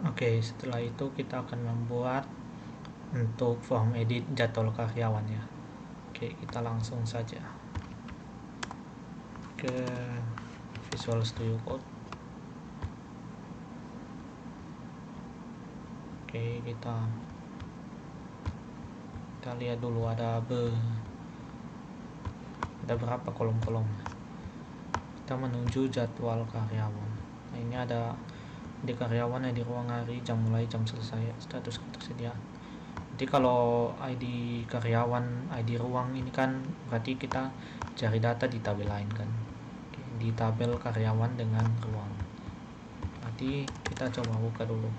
Oke, setelah itu kita akan membuat untuk form edit jadwal karyawan ya. Oke, kita langsung saja ke Visual Studio Code. Oke, kita lihat dulu ada berapa kolom-kolom. Kita menuju jadwal karyawan. Nah, ini ada di karyawan di ruang hari, jam mulai, jam selesai, status ketersediaan. Jadi kalau ID karyawan, ID ruang ini kan berarti kita cari data di tabel lain kan. Oke, di tabel karyawan dengan ruang. Nanti kita coba buka dulu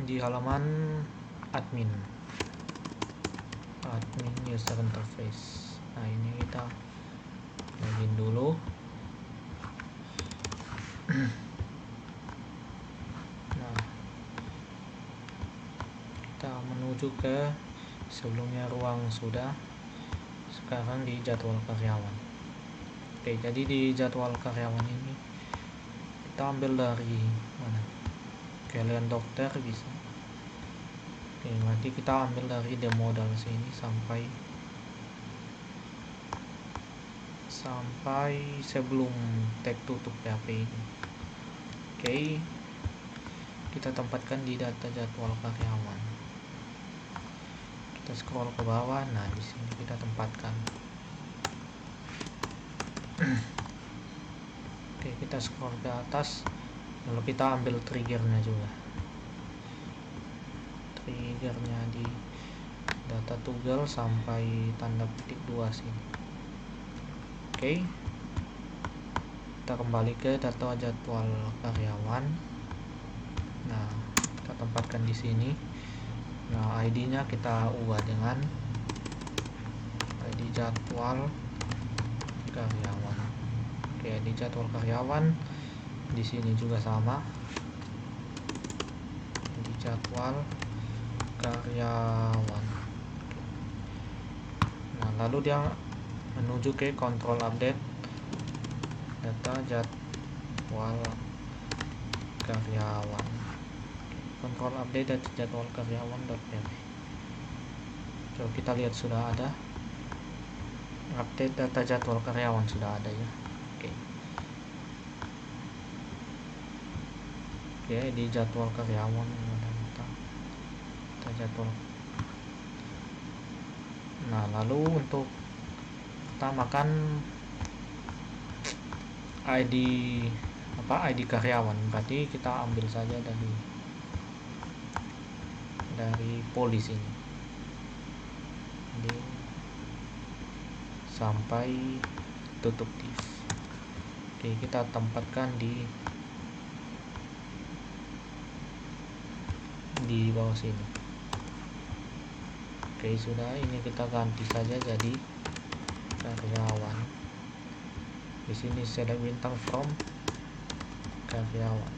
di halaman admin user interface. Nah, ini kita login dulu. Nah, kita menuju ke sebelumnya ruang sudah, sekarang di jadwal karyawan. Oke, jadi di jadwal karyawan ini kita ambil dari mana? Kalian dokter bisa. Oke, berarti kita ambil dari demo dari sini sampai sebelum tag tutup PHP ini. Oke, kita tempatkan di data jadwal karyawan. Kita scroll ke bawah. Nah, di sini kita tempatkan. Oke, kita scroll ke atas, lalu kita ambil triggernya juga. Triggernya di data toggle sampai tanda petik 2 sini. Oke, kita kembali ke data jadwal karyawan. Nah, kita tempatkan di sini. Nah, ID-nya kita ubah dengan ID jadwal karyawan. Oke, ID jadwal karyawan di sini juga sama. ID jadwal karyawan. Nah, lalu dia menuju ke kontrol update data jadwal karyawan. Kontrol update data jadwal karyawan.php. Coba kita lihat, sudah ada update data jadwal karyawan, sudah ada ya. Oke, di jadwal karyawan ada data jadwal. Nah, lalu untuk utamakan ID karyawan, berarti kita ambil saja dari polis ini. Jadi, sampai tutup div. Oke, kita tempatkan di bawah sini. Oke, sudah, ini kita ganti saja jadi karyawan. Di sini saya ada bintang from karyawan.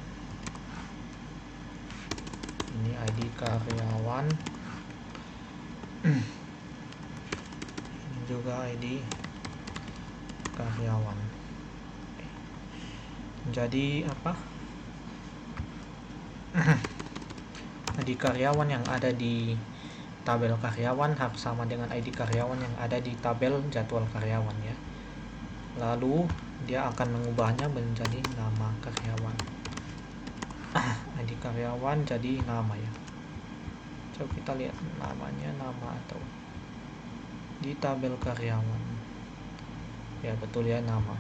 Ini ID karyawan. Ini juga ID karyawan. Jadi ID karyawan yang ada di tabel karyawan harus sama dengan ID karyawan yang ada di tabel jadwal karyawan ya. Lalu dia akan mengubahnya menjadi nama karyawan. ID karyawan jadi nama ya. Coba kita lihat namanya, nama atau di tabel karyawan. Ya, betul ya, nama.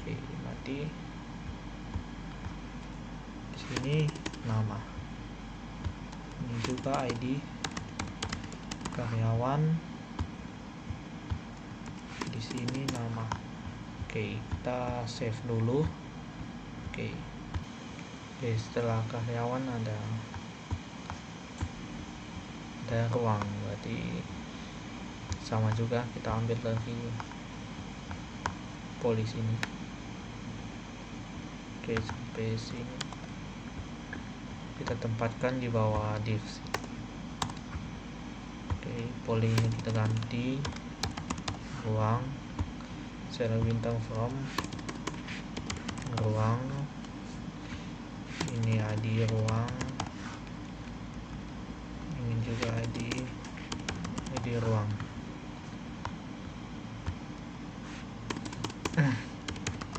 Oke, berarti di sini nama. Ini juga ID karyawan. Di sini nama. Oke, kita save dulu. Oke, setelah karyawan ada ruang, berarti sama juga, kita ambil lagi polis ini. Oke, sampai sini kita tempatkan di bawah div. Oke, polis ini kita ganti ruang, saya bintang from ruang, ini ID ruang, ini juga ID ruang.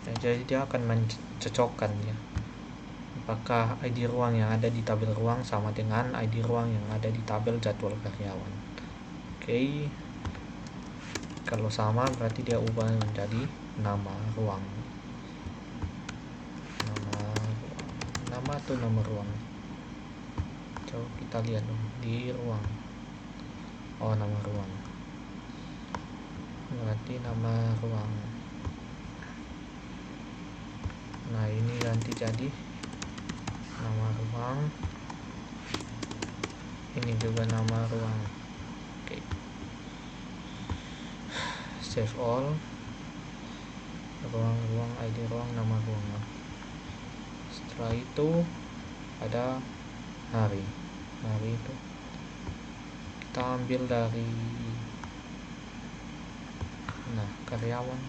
Nah, jadi dia akan mencocokkan ya, apakah ID ruang yang ada di tabel ruang sama dengan ID ruang yang ada di tabel jadwal karyawan. Oke. Kalau sama berarti dia ubah menjadi nama ruang. Nama atau nama ruang. Coba kita lihat dong di ruang. Oh, nama ruang. Berarti nama ruang. Nah, ini ganti jadi nama ruang. Ini juga nama ruang. Oke. Save all. Ruang, ID ruang, nama ruang. Setelah itu ada hari itu kita ambil dari karyawan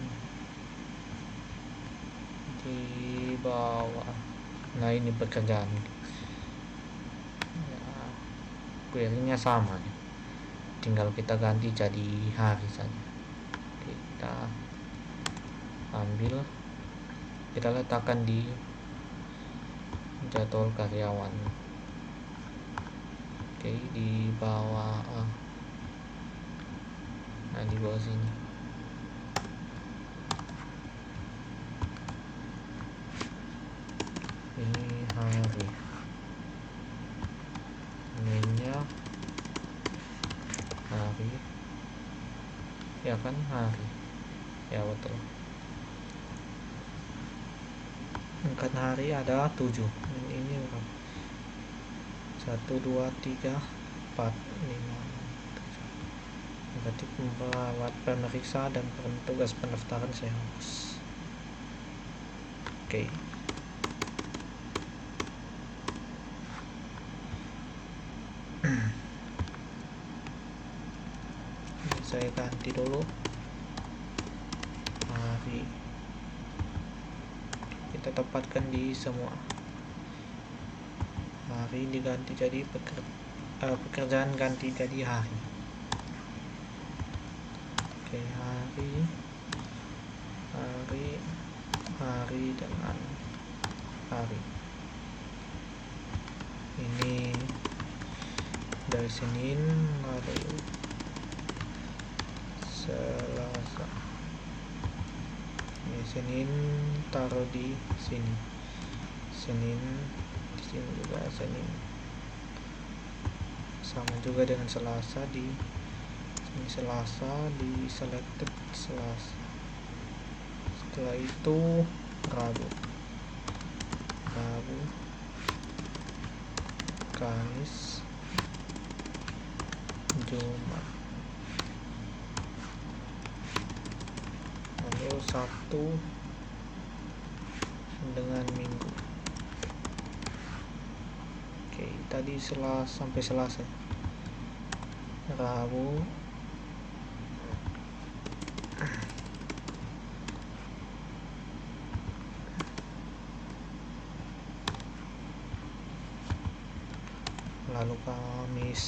di bawah. Nah, ini pekerjaan ya, query-nya sama ya. Tinggal kita ganti jadi hari saja. Kita ambil, kita letakkan di jadwal karyawan. Oke, di bawah di bawah sini. Ini hari, namanya hari ya kan, hari ya, betul. Angkat hari ada 7. Ini berapa? 1, 2, 3, 4, 5, 7. Berarti perawat, pemeriksa, dan petugas pendaftaran saya hapus. Oke. Saya ganti dulu hari, kita tempatkan di semua. Hari diganti jadi pekerjaan ganti jadi hari. Oke, hari dengan hari. Ini dari Senin, lalu Selasa. Ini Senin taruh di sini. Senin di sini juga Senin. Sama juga dengan Selasa, di sini Selasa, di selected Selasa. Setelah itu Rabu, Kamis, Jumat, lalu Sabtu dengan Minggu. Oke, tadi sampai Selasa. Rabu, lalu Kamis,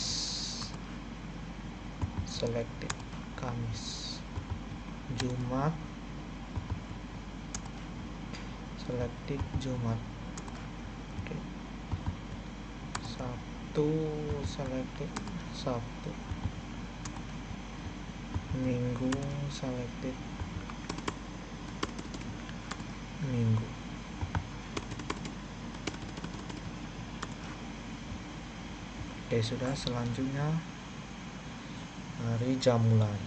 selected Kamis. Jumat, selected Jumat. Oke. Sabtu, selected Sabtu. Minggu, selected Minggu. Oke, sudah. Selanjutnya hari jam mulai.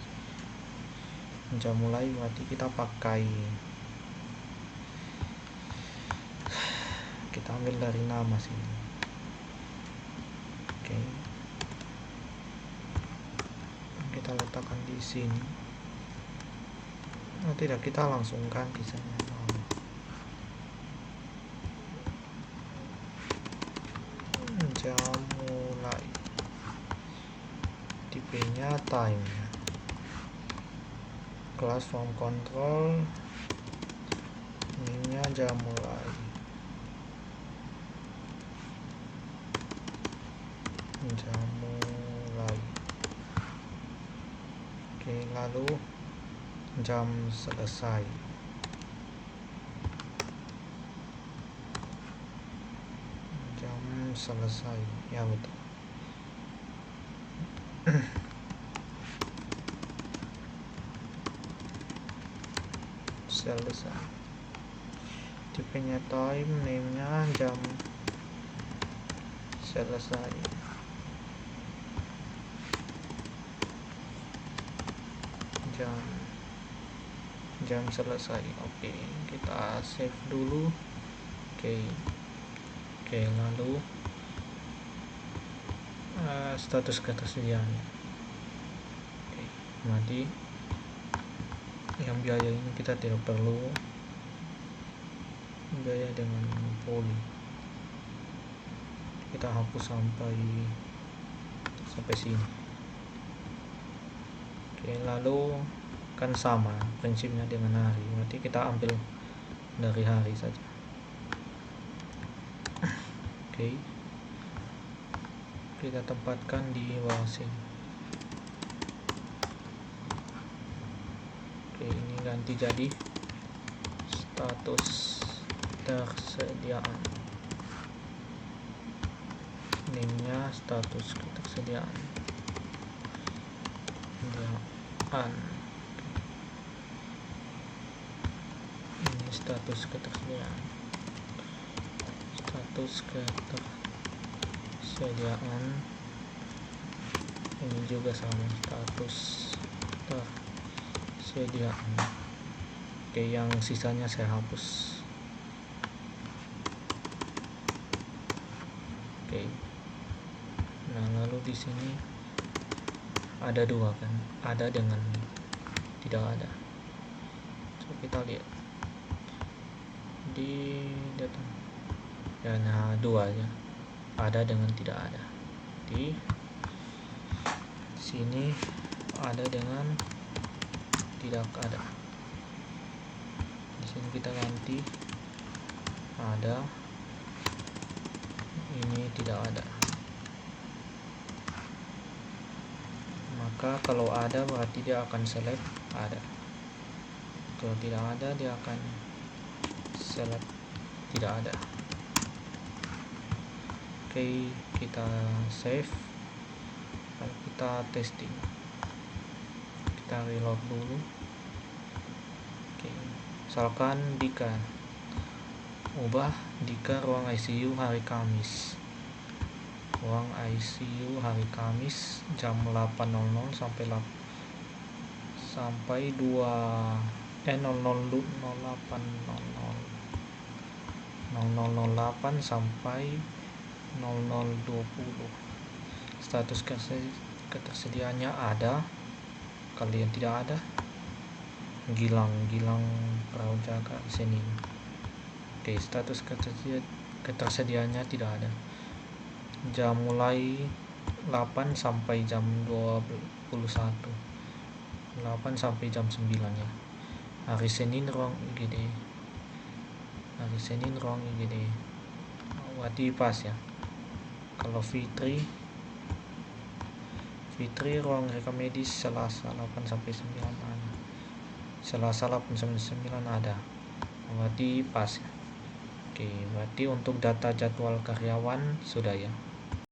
Jam mulai berarti kita pakai, kita ambil dari nama sini. Oke, kita letakkan di sini. Oh tidak, kita langsung ganti saja. Jam mulai, tipenya time, class form control, ininya namanya jam mulai, oke, lalu jam selesai, ya betul. Selesai. Tipenya time, name-nya jam selesai. Jam selesai. Oke, kita save dulu. Oke, lalu status ketersediaannya. Oke, nanti yang biaya ini kita tidak perlu biaya dengan poly, kita hapus sampai sini. Oke, lalu kan sama prinsipnya dengan hari, berarti kita ambil dari hari saja. Oke, kita tempatkan di bawah sini. Oke, ini ganti jadi status ketersediaan, name-nya status ketersediaan. Ini status ketersediaan, ini juga sama, status ketersediaan. Oke, yang sisanya saya hapus. Oke, nah lalu di sini ada dua kan, ada dengan tidak ada. Coba kita lihat di data ya, nah dua aja, ada dengan tidak ada. Di sini ada dengan tidak ada. Di sini kita ganti ada, ini tidak ada. Maka kalau ada berarti dia akan select ada, kalau tidak ada dia akan select tidak ada. Oke, kita save, lalu kita testing, kita reload dulu. Oke, misalkan Dika ubah Dika ruang ICU hari Kamis, ruang ICU hari Kamis jam 8.00 sampai 00.08 sampai 00.20. Status ketersediaannya ada, kalian tidak ada, Gilang perahu jaga Senin. Oke, status ketersediaannya tidak ada. Jam mulai 8 sampai jam 21, 8 sampai jam 9 ya. Hari Senin ruang IGD, berarti pas ya. Kalau Fitri ruang rekam medis Selasa 8 sampai 9 ada, Selasa 8 sampai 9 ada, berarti pas ya. Oke, berarti untuk data jadwal karyawan sudah ya.